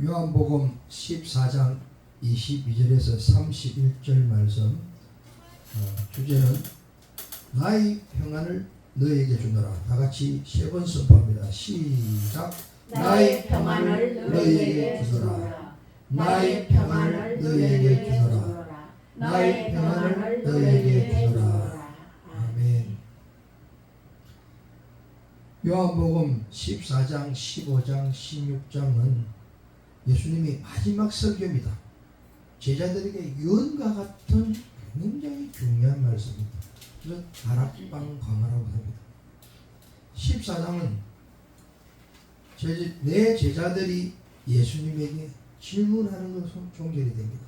요한복음 14장 22절에서 31절 말씀, 주제는 나의 평안을 너에게 주노라. 다같이 세 번 선포합니다. 시작. 나의 평안을 너에게 주노라. 나의 평안을 너에게 주노라. 나의 평안을 너에게 주노라. 아멘. 요한복음 14장, 15장, 16장은 예수님이 마지막 설교입니다. 제자들에게 유언과 같은 굉장히 중요한 말씀입니다. 그래서 다락방 강화라고 합니다. 14장은 내 제자들이 예수님에게 질문하는 것으로 종결이 됩니다.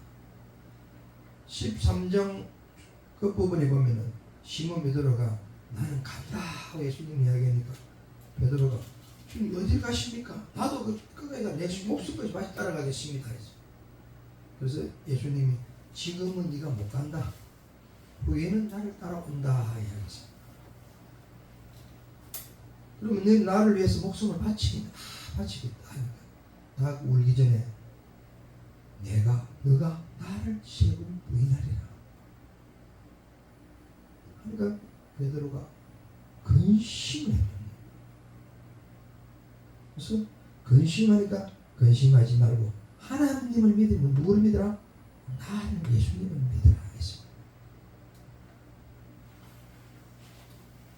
13장 끝부분에 보면은 시몬 베드로가 나는 간다 하고 예수님 이야기하니까 베드로가 지금 어디 가십니까? 나도 끝까지 내 목숨까지 같이 따라가겠습니다. 그래서 예수님이 지금은 네가 못 간다. 후에는 나를 따라온다 이야기했어요. 그러면 너 나를 위해서 목숨을 바치겠다 하니까 나 울기 전에 너가 나를 세 번 부인하리라. 그러니까 베드로가 근심을 했다. 그래서 근심하니까 근심하지 말고 하나님을 믿으면 누구를 믿으라? 나를 예수님을 믿으라 했습니다.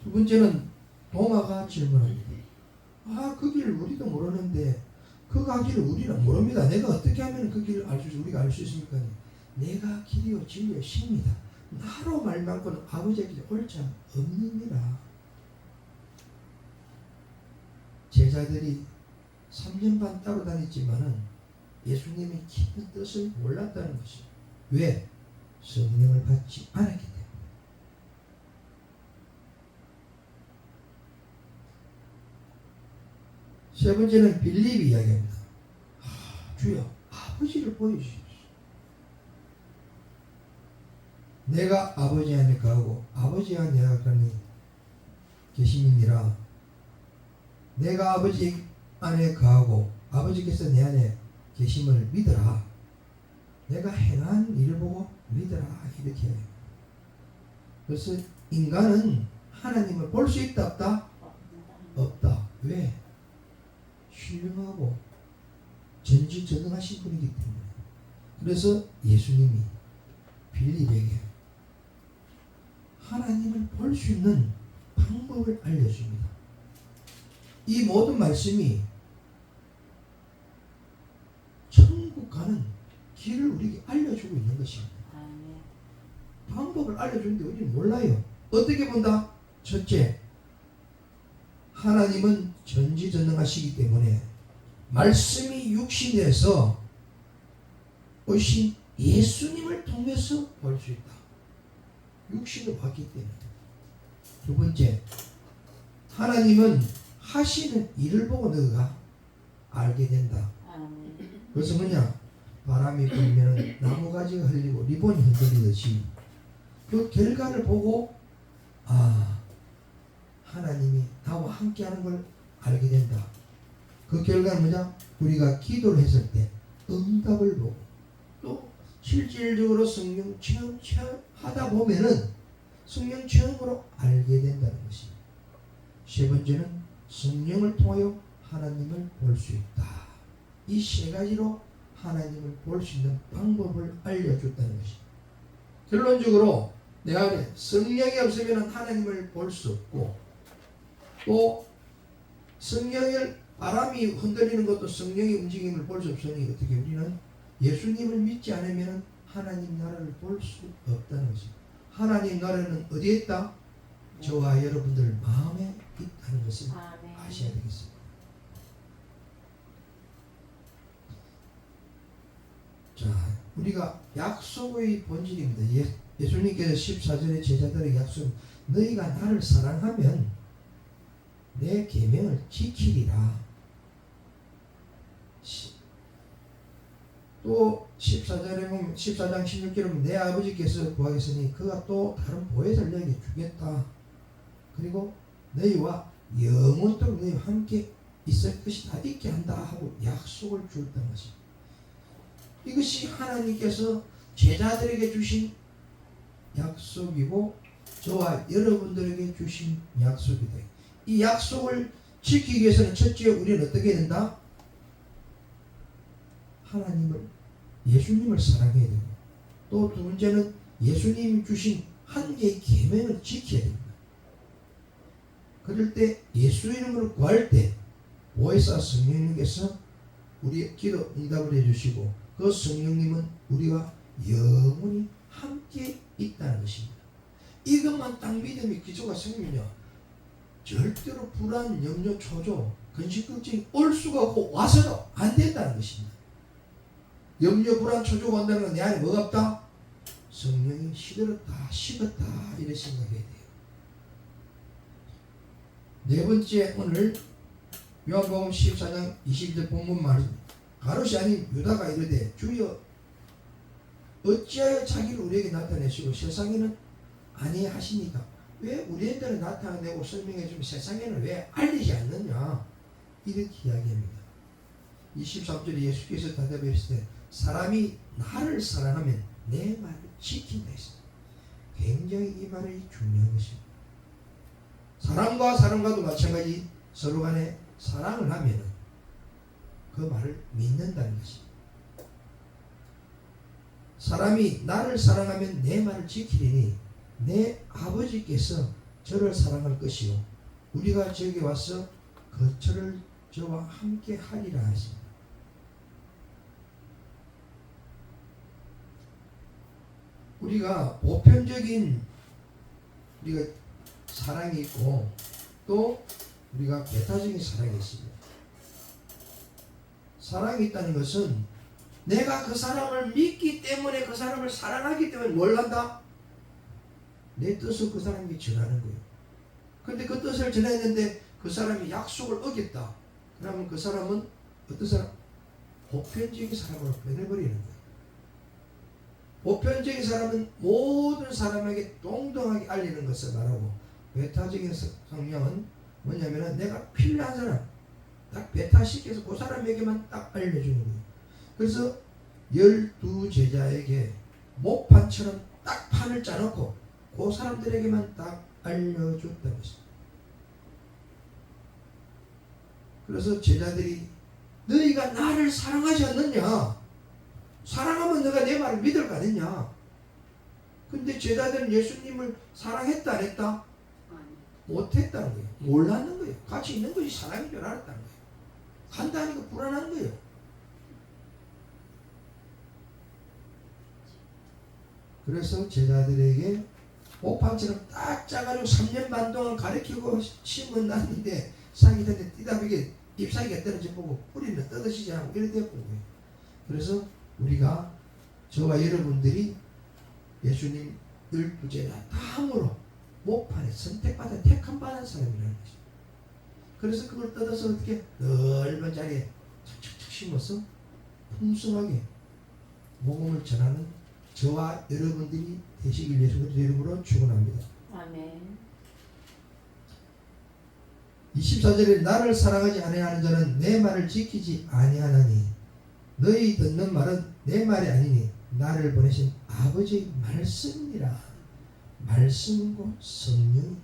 두 번째는 도마가 질문합니다. 그 길 우리도 모르는데 그 가기를 우리는 모릅니다. 내가 어떻게 하면 그 길을 우리가 알 수 있습니까? 내가 길이요 진리요 생이다. 나로 말만고는 아버지에게 올 자 없느니라. 제자들이 3년 반 따로 다녔지만은 예수님이 깊은 뜻을 몰랐다는 것이 왜? 성령을 받지 않았기 때문에. 세 번째는 빌립이 이야기합니다. 주여 아버지를 보여주십시오. 내가 아버지 안에 거하고 아버지와 내가 거하니 계심이니라. 내가 아버지 안에 거하고 아버지께서 내 안에 계심을 믿어라. 내가 행한 일을 보고 믿어라. 이렇게 해요. 그래서 인간은 하나님을 볼 수 있다 없다? 없다. 왜? 신령하고 전지전능하신 분이기 때문에. 그래서 예수님이 빌립에게 하나님을 볼 수 있는 방법을 알려줍니다. 이 모든 말씀이 천국 가는 길을 우리에게 알려주고 있는 것입니다. 방법을 알려주는데 우리는 몰라요. 어떻게 본다? 첫째, 하나님은 전지전능하시기 때문에 말씀이 육신에서 오신 예수님을 통해서 볼 수 있다. 육신을 봤기 때문에. 두 번째, 하나님은 하시는 일을 보고 너가 알게 된다. 그래서 뭐냐? 바람이 불면 나무가지가 흘리고 리본이 흔들리듯이 그 결과를 보고 하나님이 나와 함께하는 걸 알게 된다. 그 결과는 뭐냐? 우리가 기도를 했을 때 응답을 보고 또 실질적으로 성령 체험하다 보면은 성령 체험으로 알게 된다는 것입니다. 세 번째는 성령을 통하여 하나님을 볼 수 있다. 이 세 가지로 하나님을 볼 수 있는 방법을 알려줬다는 것입니다. 결론적으로 내 안에 성령이 없으면 하나님을 볼 수 없고, 또 성령을 바람이 흔들리는 것도 성령의 움직임을 볼 수 없으니 어떻게 우리는 예수님을 믿지 않으면 하나님 나라를 볼 수 없다는 것입니다. 하나님 나라는 어디에 있다? 저와 여러분들 마음에 있다는 것을 아셔야 되겠습니다. 자, 우리가 약속의 본질입니다. 예수님께서 14절에 제자들에게 약속, 너희가 나를 사랑하면 내 계명을 지키리라. 또 14절에 보면 14장 16절에 보면 내 아버지께서 구하겠으니 그가 또 다른 보혜사를 너희에게 주겠다. 그리고 너희와 영원토록 너희와 함께 있을 것이 다 있게 한다 하고 약속을 주었던 것입니다. 이것이 하나님께서 제자들에게 주신 약속이고 저와 여러분들에게 주신 약속이다. 이 약속을 지키기 위해서는 첫째 우리는 어떻게 해야 된다? 하나님을, 예수님을 사랑해야 되고, 또 두 번째는 예수님이 주신 한 개의 계명을 지켜야 됩니다. 그럴 때 예수 이름으로 구할 때 보혜사 성령님께서 우리의 기도 응답을 해주시고, 그 성령님은 우리가 영원히 함께 있다는 것입니다. 이것만 딱 믿음이 기초가 생기면요, 절대로 불안, 염려, 초조, 근심, 걱정이 올 수가 없고 와서도 안 된다는 것입니다. 염려, 불안, 초조가 온다는 건 내 안에 뭐가 없다? 성령이 시들었다, 식었다, 이렇게 생각해야 돼요. 네 번째, 오늘 요한복음 14장 20절 본문 말씀, 가롯이 아닌 유다가 이르되 주여 어찌하여 자기를 우리에게 나타내시고 세상에는 아니하시니까 왜 우리한테는 나타내고 설명해 주면 세상에는 왜 알리지 않느냐, 이렇게 이야기합니다. 23절에 예수께서 대답하시되 사람이 나를 사랑하면 내 말을 지킨다 했습니다. 굉장히 이 말이 중요한 것입니다. 사람과 사람과도 마찬가지 서로 간에 사랑을 하면 그 말을 믿는다는 것입니다. 사람이 나를 사랑하면 내 말을 지키리니 내 아버지께서 저를 사랑할 것이요 우리가 저기 와서 거처를 저와 함께 하리라 하십니다. 우리가 보편적인 우리가 사랑이 있고 또 우리가 배타적인 사랑이 있습니다. 사랑이 있다는 것은 내가 그 사람을 믿기 때문에, 그 사람을 사랑하기 때문에 뭘 한다? 내 뜻을 그 사람에게 전하는 거예요. 그런데 그 뜻을 전했는데 그 사람이 약속을 어겼다. 그러면 그 사람은 어떤 사람? 보편적인 사람으로 변해버리는 거예요. 보편적인 사람은 모든 사람에게 동등하게 알리는 것을 말하고, 배타적인 성령은 뭐냐면은 내가 필요한 사람 딱 배타시켜서 그 사람에게만 딱 알려주는 거예요. 그래서 12제자에게 목판처럼 딱 판을 짜놓고 그 사람들에게만 딱 알려줬다는 것입니다. 그래서 제자들이 너희가 나를 사랑하지 않느냐? 사랑하면 너가 내 말을 믿을 거 아니냐? 근데 제자들은 예수님을 사랑했다 안 했다? 못했다는 거예요. 몰랐는 거예요. 같이 있는 것이 사랑인 줄 알았다는 거예요. 간다니까 불안한 거예요. 그래서 제자들에게 목판처럼 딱 짜가지고 3년 반 동안 가르치고 심어놨는데 사기들한테 뛰다보게 잎사귀가 떨어져 보고 뿌리는 떠드시지 않고 이렇게 됐고, 그래서 우리가 저와 여러분들이 예수님 12제자 다음으로 목판에 선택받은 택함 받은 사람이라는 것입니다. 그래서 그걸 뜯어서 어떻게 넓은 자리에 착착착 심어서 풍성하게 복음을 전하는 저와 여러분들이 되시길 예수 그리스도 이름으로 축원합니다. 아멘. 24절에 나를 사랑하지 아니하는 자는 내 말을 지키지 아니하나니 너희 듣는 말은 내 말이 아니니 나를 보내신 아버지의 말씀이라. 말씀과 성령.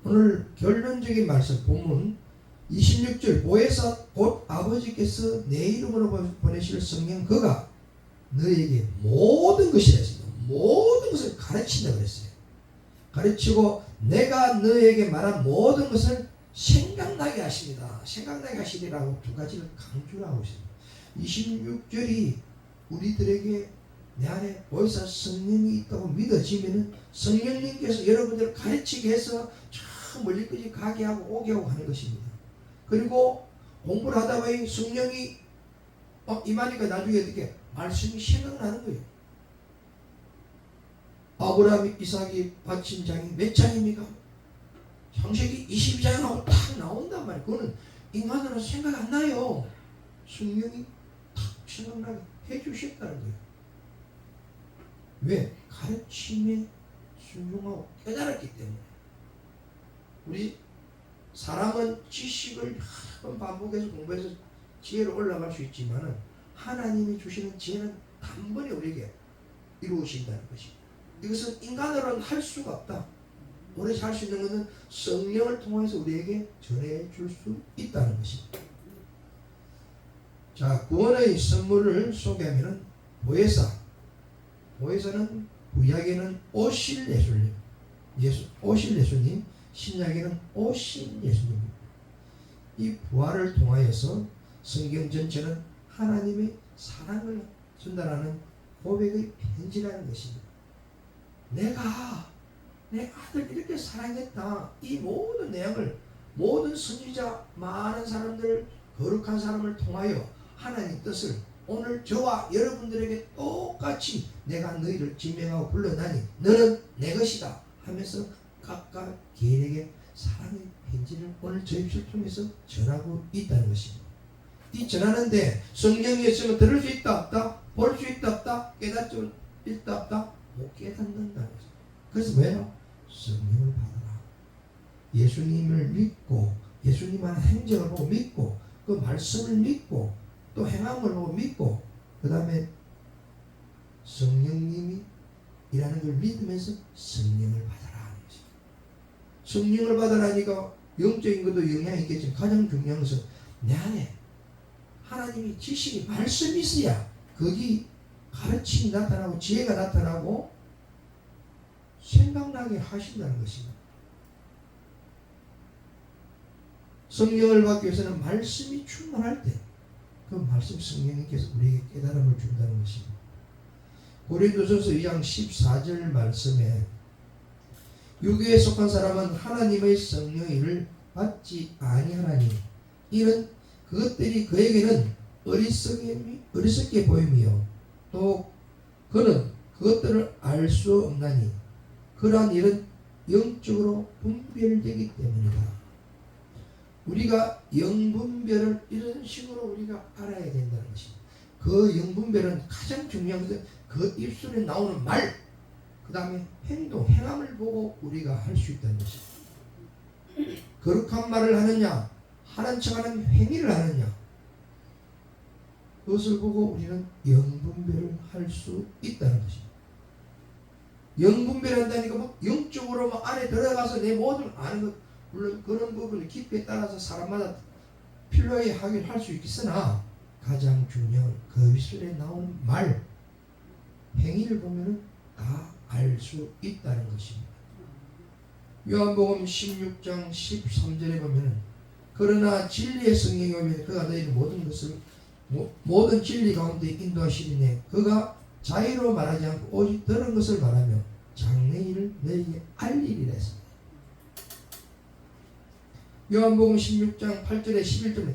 오늘 결론적인 말씀 본문 26절 보혜사 곧 아버지께서 내 이름으로 보내실 성령 그가 너희에게 모든 것이라 했습니다. 모든 것을 가르친다고 했어요. 가르치고 내가 너희에게 말한 모든 것을 생각나게 하십니다. 생각나게 하시리라고 두 가지를 강조를 하고 있습니다. 26절이 우리들에게 내 안에 보혜사 성령이 있다고 믿어지면은 성령님께서 여러분들을 가르치게 해서 저 멀리까지 가게 하고 오게 하고 하는 것입니다. 그리고 공부를 하다 보니 성령이 임하니까 나중에 어떻게 말씀이 생각나는 거예요. 아브라함 이삭이 바친 장이 몇 장입니까? 창세기 22장하고 딱 나온단 말이에요. 그거는 인간으로 생각 안 나요. 성령이 탁 생각나게 해주셨다는 거예요. 왜? 가르침에 순종하고 깨달았기 때문에. 우리 사람은 지식을 한번 반복해서 공부해서 지혜로 올라갈 수 있지만 하나님이 주시는 지혜는 단번에 우리에게 이루어진다는 것입니다. 이것은 인간으로는 할 수가 없다. 오래 살 수 있는 것은 성령을 통해서 우리에게 전해줄 수 있다는 것입니다. 자, 구원의 선물을 소개하면 보혜사는 구약에는 오실 예수님, 오실 예수님, 신약에는 오신 예수님입니다. 이 부활을 통하여서 성경 전체는 하나님의 사랑을 전달하는 고백의 편지라는 것입니다. 내가 내 아들 이렇게 사랑했다. 이 모든 내용을 모든 선지자 많은 사람들 거룩한 사람을 통하여 하나님 뜻을 오늘 저와 여러분들에게 똑같이 내가 너희를 지명하고 불러나니 너는 내 것이다 하면서 각각 개인에게 사랑의 편지를 오늘 저 입술 통해서 전하고 있다는 것입니다. 이 전하는데 성령이 있으면 들을 수 있다 없다, 볼 수 있다 없다, 깨닫을 수 있다 없다, 못 깨닫는다는 것입니다. 그래서 왜요? 성령을 받아라. 예수님을 믿고 예수님의 행적을 보고 믿고 그 말씀을 믿고 또 행함을 보고 믿고 그 다음에 성령님이 일하는 걸 믿으면서 성령을 받아라 하는 것입니다. 성령을 받아라니까 영적인 것도 영향이 있겠지만 가장 중요한 것은 내 안에 하나님이 지식이 말씀이 있어야 거기 가르침이 나타나고 지혜가 나타나고 생각나게 하신다는 것입니다. 성령을 받기 위해서는 말씀이 충만할 때 그 말씀 성령님께서 우리에게 깨달음을 준다는 것입니다. 고린도전서 2장 14절 말씀에 유교에 속한 사람은 하나님의 성령을 받지 아니하나니 이는 그것들이 그에게는 어리석게 보임이요 또 그는 그것들을 알 수 없나니 그러한 일은 영적으로 분별되기 때문이다. 우리가 영분별을 이런 식으로 우리가 알아야 된다는 것입니다. 그 영분별은 가장 중요한 것은 그 입술에 나오는 말, 그 다음에 행동, 행함을 보고 우리가 할 수 있다는 것입니다. 거룩한 말을 하느냐, 하는 척하는 행위를 하느냐, 그것을 보고 우리는 영분별을 할 수 있다는 것입니다. 영분별한다니까 뭐 영적으로 뭐 안에 들어가서 내 모든 아는 것, 물론 그런 부분을 깊이에 따라서 사람마다 필요하게 하긴 할 수 있겠으나 가장 중요한 그 입술에 나오는 말, 행위를 보면 다 알 수 있다는 것입니다. 요한복음 16장 13절에 보면 그러나 진리의 성령이 오면 그가 너희를 모든 진리 가운데 인도하시리니 그가 자의로 말하지 않고 오직 들은 것을 말하며 장래일을 너희에게 알리리라 했습니다. 요한복음 16장 8절에 11절에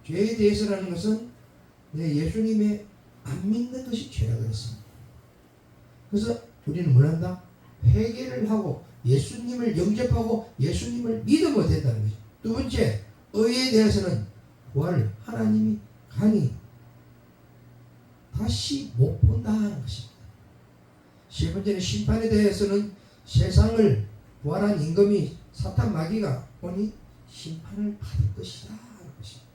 죄에 대해서라는 것은 예수님의 안 믿는 것이 죄라 그랬습니다. 그래서 우리는 뭘 한다? 회개를 하고 예수님을 영접하고 예수님을 믿으면 된다는 거죠. 두 번째, 의에 대해서는 부활을 하나님이 강히 다시 못 본다 하는 것입니다. 세 번째는 심판에 대해서는 세상을 부활한 임금이 사탄 마귀가 오니 심판을 받을 것이다 하는 것입니다.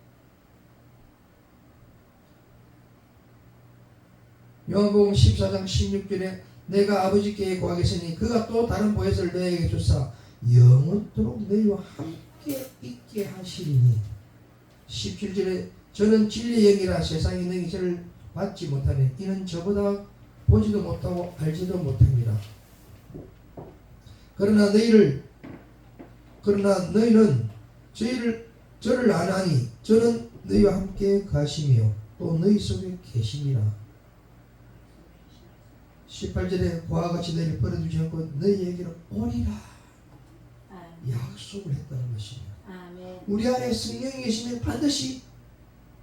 요한복음 14장 16절에 내가 아버지께 구하겠으니 그가 또 다른 보혜사를 너에게 주사 영원토록 너희와 함께 있게 하시리니 17절에 저는 진리의 영이라 세상에 너희 저를 받지 못하니 이는 저보다 보지도 못하고 알지도 못합니다. 그러나 너희는 저를 아나니 저는 너희와 함께 가시며 또 너희 속에 계심이라. 18절에 그와 같이 너희를 버려두지 않고 너희에게로 오리라 약속을 했다는 것입니다. 아멘. 우리 안에 성령이 계시면 반드시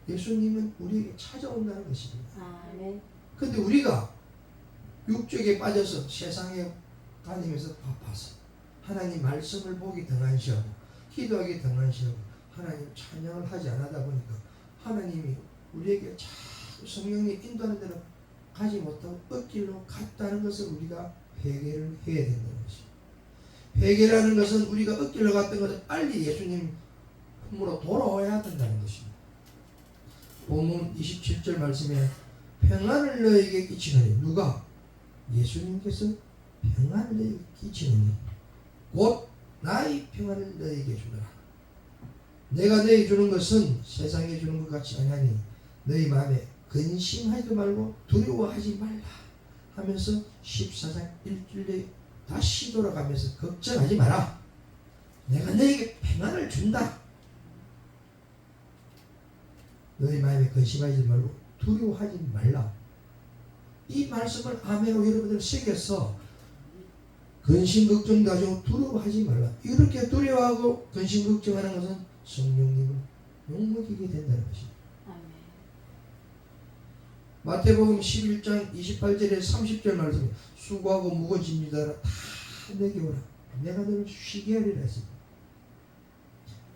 예수님은 우리에게 찾아온다는 것입니다. 아멘. 그런데 우리가 육적에 빠져서 세상에 다니면서 바빠서 하나님 말씀을 보기 등한시하고 기도하기 등한시하고 하나님 찬양을 하지 않다 보니까 하나님이 우리에게 자꾸 성령이 인도하는 대로 가지 못하고 엇길로 갔다는 것을 우리가 회개를 해야 된다는 것입니다. 회개라는 것은 우리가 억지로 갔던 것을 빨리 예수님 품으로 돌아와야 된다는 것입니다. 본문 27절 말씀에 평안을 너에게 끼치느니, 누가? 예수님께서 평안을 너에게 끼치느니 곧 나의 평안을 너에게 주노라. 내가 너에게 주는 것은 세상에 주는 것 같지 아니하니 너희 마음에 근심하지도 말고 두려워하지 말라 하면서 14장 1절에 다시 돌아가면서 걱정하지 마라. 내가 너에게 평안을 준다. 너희 마음에 근심하지 말고 두려워하지 말라. 이 말씀을 아멘으로 여러분들 새겨서 근심 걱정도 하지 두려워하지 말라. 이렇게 두려워하고 근심 걱정하는 것은 성령님을 욕먹이게 된다는 것입니다. 마태복음 11장 28절에 30절 말씀에 수고하고 무거워진 자들아 다 내게 오라. 내가 너를 쉬게 하리라 했습니다.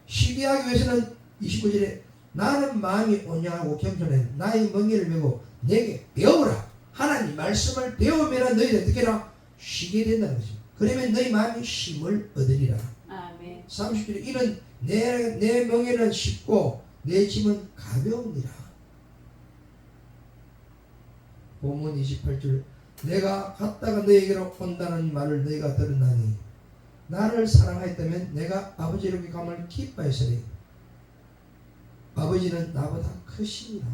쉬게 하기 위해서는 29절에 나는 마음이 온유하고 겸손해 나의 멍에를 메고 내게 배우라. 하나님 말씀을 배우면 너희들 어떻게 해라? 쉬게 된다는 것입니다. 그러면 너희 마음이 쉼을 얻으리라. 아멘. 30절에 이는 내 멍에는 쉽고 내 짐은 가벼우니라. 본문 28절 내가 갔다가 너에게로 온다는 말을 너희가 들었나니 나를 사랑하였다면 내가 아버지에게 감을 기뻐했으니 아버지는 나보다 크시니라.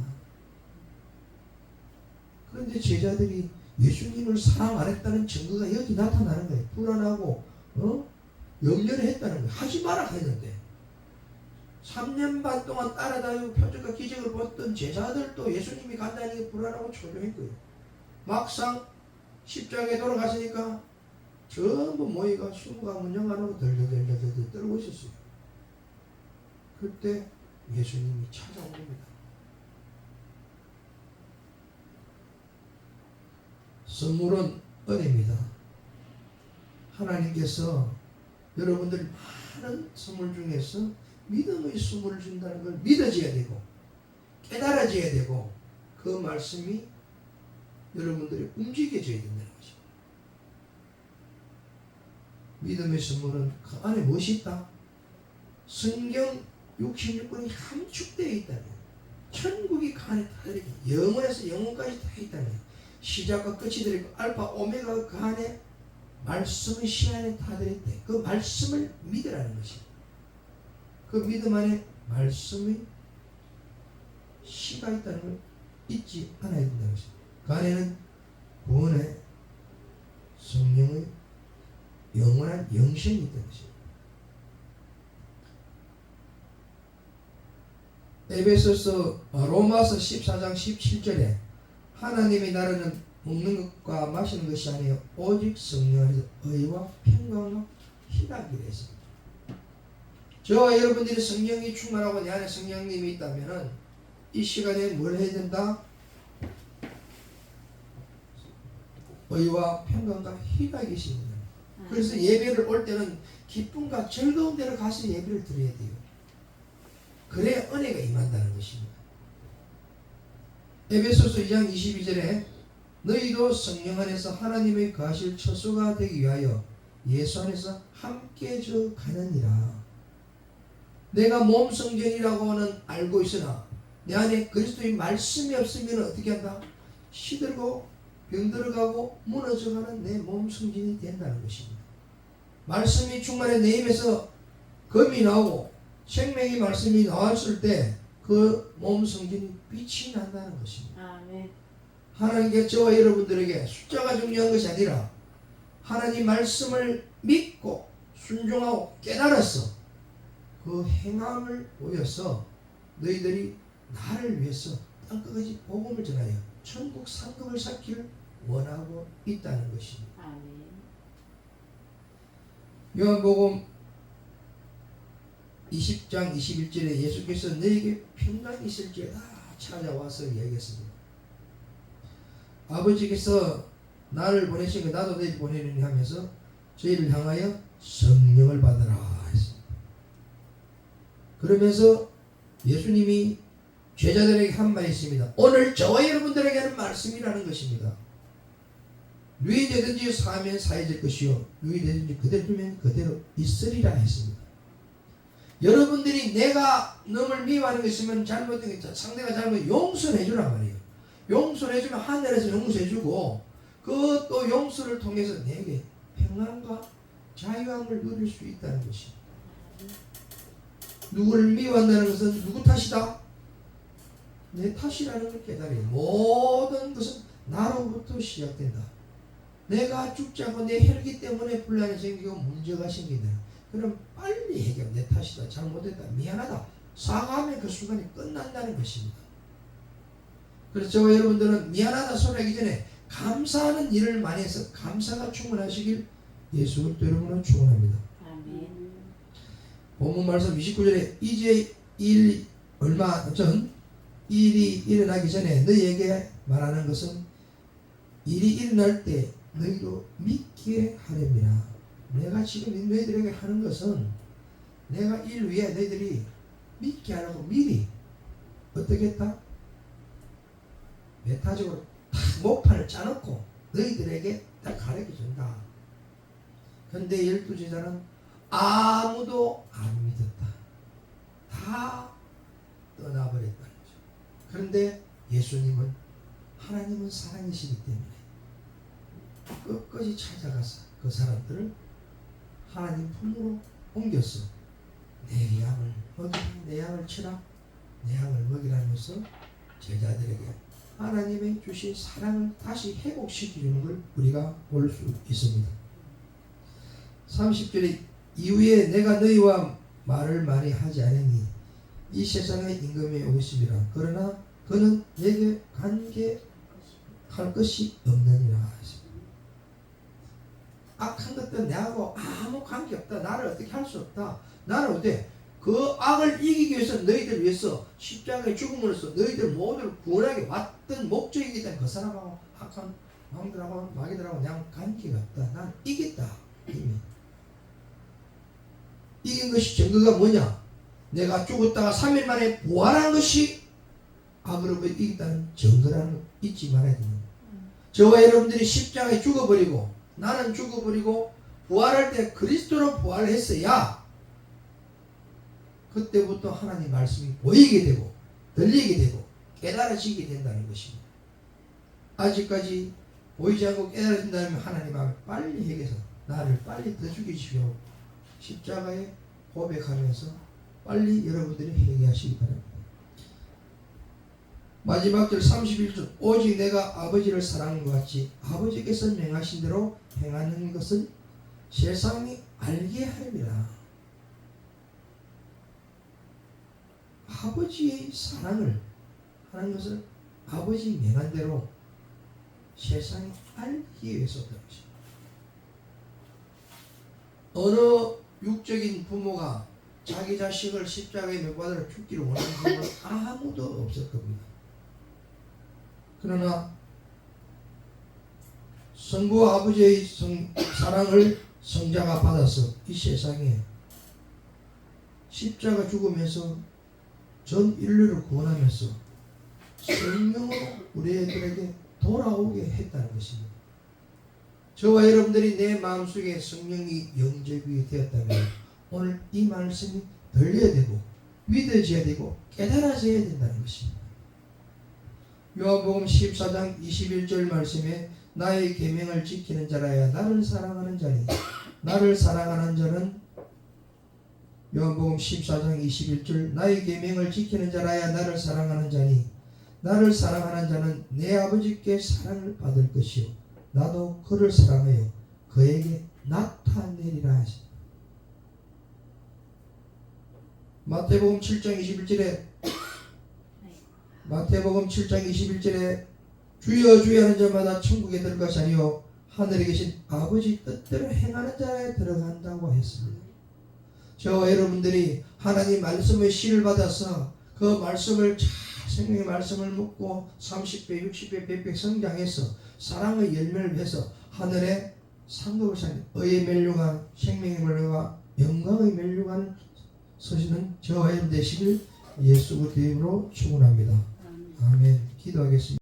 그런데 제자들이 예수님을 사랑 안 했다는 증거가 여기 나타나는 거예요. 불안하고 염려를 했다는 거예요. 하지 마라 했는데 3년 반 동안 따라다니고 표적과 기적을 봤던 제자들도 예수님이 간다니 불안하고 초조한 거예요. 막상 십자가에 돌아가시니까 전부 모이가 숨과 문영 안 하고 덜덜덜덜 떨고 있었어요. 그때 예수님이 찾아온 겁니다. 선물은 은혜입니다. 하나님께서 여러분들 많은 선물 중에서 믿음의 선물을 준다는 걸 믿어져야 되고 깨달아져야 되고 그 말씀이 여러분들이 움직여져야 된다는 것입니다. 믿음의 선물은 그 안에 무엇이 있다? 성경 66권이 함축되어 있다는 거예요. 천국이 그 안에 다 들어있고 영원에서 영원까지 다 있다는 거예요. 시작과 끝이 들어있고 알파 오메가가 그 안에 말씀의 시 안에 다 들어있대. 그 말씀을 믿으라는 것입니다. 그 믿음 안에 말씀의 시가 있다는 걸 잊지 않아야 된다는 것입니다. 그 안에는 구원의 성령의 영원한 영생이 있다는 것입니다. 에베소서 로마서 14장 17절에 하나님의 나라는 먹는 것과 마시는 것이 아니요 오직 성령 안에서 의와 평강과 희락이라 했습니다. 저와 여러분들이 성령이 충만하고 내 안에 성령님이 있다면 이 시간에 뭘 해야 된다? 의와 평강과 희락이 있습니다. 그래서 예배를 올 때는 기쁨과 즐거운 데로 가서 예배를 드려야 돼요. 그래야 은혜가 임한다는 것입니다. 에베소서 2장 22절에 너희도 성령 안에서 하나님의 거하실 처소가 되기 위하여 예수 안에서 함께 져 가느니라. 내가 몸 성전이라고는 알고 있으나 내 안에 그리스도의 말씀이 없으면 어떻게 한다? 시들고 병들어가고 무너져가는 내 몸 성전이 된다는 것입니다. 말씀이 충만해 내 입에서 검이 나오고 생명의 말씀이 나왔을 때 그 몸 성전이 빛이 난다는 것입니다. 아멘. 하나님께 저와 여러분들에게 숫자가 중요한 것이 아니라 하나님 말씀을 믿고 순종하고 깨달아서 그 행함을 보여서 너희들이 나를 위해서 땅끝까지 복음을 전하여 천국 상급을 쌓기를 원하고 있다는 것입니다. 아멘. 요한복음 20장 21절에 예수께서 너에게 평강이 있을지어다 찾아와서 이야기했습니다. 아버지께서 나를 보내시고 나도 너희를 보내느니 하면서 저희를 향하여 성령을 받으라 했습니다. 그러면서 예수님이 제자들에게 한 말이 있습니다. 오늘 저와 여러분들에게 하는 말씀이라는 것입니다. 누이되든지 사하면 사해질 것이요 누이되든지 그대로 두면 그대로 있으리라 했습니다. 여러분들이 내가 너를 미워하는 게 있으면 잘못된 게 상대가 잘못 용서해 주란 말이에요. 용서해 주면 하늘에서 용서해 주고 그 또 용서를 통해서 내게 평안과 자유함을 누릴 수 있다는 것입니다. 누구를 미워한다는 것은 누구 탓이다? 내 탓이라는 걸 깨달아요. 모든 것은 나로부터 시작된다. 내가 죽지 않고 내 혈기 때문에 분란이 생기고 문제가 생긴다. 그럼 빨리 해결. 내 탓이다. 잘못했다. 미안하다. 사과하면 그 순간이 끝난다는 것입니다. 그래서 저와 여러분들은 미안하다 소리하기 전에 감사하는 일을 많이 해서 감사가 충만하시길 예수 그리스도 이름으로 축원합니다. 아멘. 본문 말씀 29절에 이제 일 얼마 전 일이 일어나기 전에 너희에게 말하는 것은 일이 일어날 때 너희도 믿기에 하렵니다. 내가 지금 너희들에게 하는 것은 내가 일 위에 너희들이 믿게 하라고 미리 어떻게 했다? 메타적으로 딱 목판을 짜놓고 너희들에게 딱 가르쳐준다. 근데 12제자는 아무도 안 믿었다. 다 떠나버렸다는 거죠. 그런데 예수님은 하나님은 사랑이시기 때문에 끝까지 찾아가서 그 사람들을 하나님 품으로 옮겼어. 내 양을 먹이라, 내 양을 치라, 내 양을 먹이라면서 제자들에게 하나님의 주신 사랑을 다시 회복시키는 걸 우리가 볼 수 있습니다. 30절에 이후에 내가 너희와 말을 많이 하지 않으니 이 세상의 임금이 오겠습니다. 그러나 그는 내게 관계할 것이 없느니라. 악한 것들은 내하고 아무 관계없다. 나를 어떻게 할 수 없다. 나는 어때? 그 악을 이기기 위해서 너희들 위해서 십자가의 죽음으로써 너희들 모두를 구원하게 왔던 목적이기 때문에 그 사람하고 악한 왕들하고 마귀들하고 그냥 관계가 없다. 난 이겼다. 이미 이긴 것이 증거가 뭐냐? 내가 죽었다가 3일 만에 부활한 것이 악으로부터 이겼다는 증거라는 걸 잊지 말아야 됩니다. 저와 여러분들이 십자가에 죽어버리고 나는 죽어버리고 부활할 때 그리스도로 부활했어야 그때부터 하나님 말씀이 보이게 되고 들리게 되고 깨달아지게 된다는 것입니다. 아직까지 보이지 않고 깨달아진다면 하나님 앞에 빨리 회개해서 나를 빨리 더 죽이시오. 십자가에 고백하면서 빨리 여러분들이 회개하시기 바랍니다. 마지막 절 31절 오직 내가 아버지를 사랑한 것 같이 아버지께서 명하신 대로 행하는 것은 세상이 알게 하리라. 아버지의 사랑을 하는 것은 아버지 명한 대로 세상이 알기 위해서였던 것입니다. 어느 육적인 부모가 자기 자식을 십자가에 못 박아 죽기를 원하는 부모는 아무도 없을 겁니다. 그러나 성부 아버지의 사랑을 성자가 받아서 이 세상에 십자가 죽으면서 전 인류를 구원하면서 성령으로 우리들에게 돌아오게 했다는 것입니다. 저와 여러분들이 내 마음속에 성령이 영접이 되었다면 오늘 이 말씀이 들려야 되고 믿어져야 되고 깨달아져야 된다는 것입니다. 요한복음 14장 21절 말씀에 나의 계명을 지키는 자라야 나를 사랑하는 자니 나를 사랑하는 자는 요한복음 14장 21절 나의 계명을 지키는 자라야 나를 사랑하는 자니 나를 사랑하는 자는 내 아버지께 사랑을 받을 것이요 나도 그를 사랑하여 그에게 나타내리라 하시니 마태복음 7장 21절에 주여 주여 하는 자마다 천국에 들어갈 것이 아니요 하늘에 계신 아버지 뜻대로 행하는 자에 들어간다고 했습니다. 저와 여러분들이 하나님 말씀의 씨를 받아서 그 말씀을 잘 생명의 말씀을 묻고 30배 60배 100배 성장해서 사랑의 열매를 맺어서 하늘에 상급을 사는 의의 멸류관 생명의 멸류관 영광의 멸류관 서시는 저와 여러분 되시길 예수 그리스도 이름으로 축원합니다. 아멘. 기도하겠습니다.